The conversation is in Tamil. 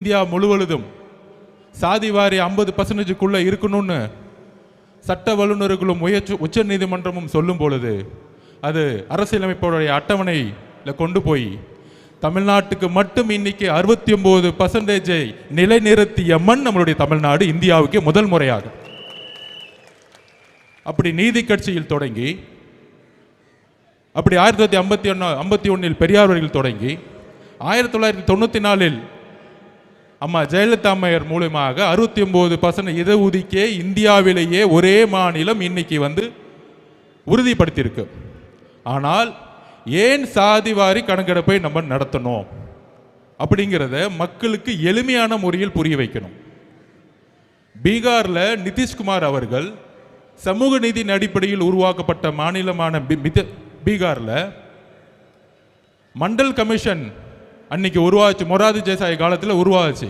இந்தியா முழுவதும் சாதிவாரி 50% இருக்கணும்னு சட்ட வல்லுநர்களும் உச்ச நீதிமன்றமும் சொல்லும் பொழுது அது அரசியலமைப்புடைய அட்டவணையில் கொண்டு போய் தமிழ்நாட்டுக்கு மட்டும் இன்னைக்கு 69% நிலைநிறுத்திய மண் நம்மளுடைய தமிழ்நாடு, இந்தியாவுக்கு முதல் முறையாக. அப்படி நீதி கட்சியில் தொடங்கி, அப்படி 1951 பெரியார் அவர்கள் தொடங்கி 1994 அம்மா ஜெயலலிதா அம்மையார் மூலமாக 69% இடஒதுக்கீடே இந்தியாவிலேயே ஒரே மாநிலம் இன்னைக்கு உறுதிப்படுத்தியிருக்கு. ஆனால் ஏன் சாதிவாரி கணக்கெடுப்பை நம்ம நடத்தணும் அப்படிங்கிறத மக்களுக்கு எளிமையான முறையில் புரிய வைக்கணும். பீகாரில் நிதிஷ்குமார் அவர்கள் சமூக நீதியின் அடிப்படையில் உருவாக்கப்பட்ட மாநிலமான பீகாரில் மண்டல் கமிஷன் அன்னைக்கு உருவாச்சு. மொரார்ஜி தேசாய் காலத்தில் உருவாச்சு.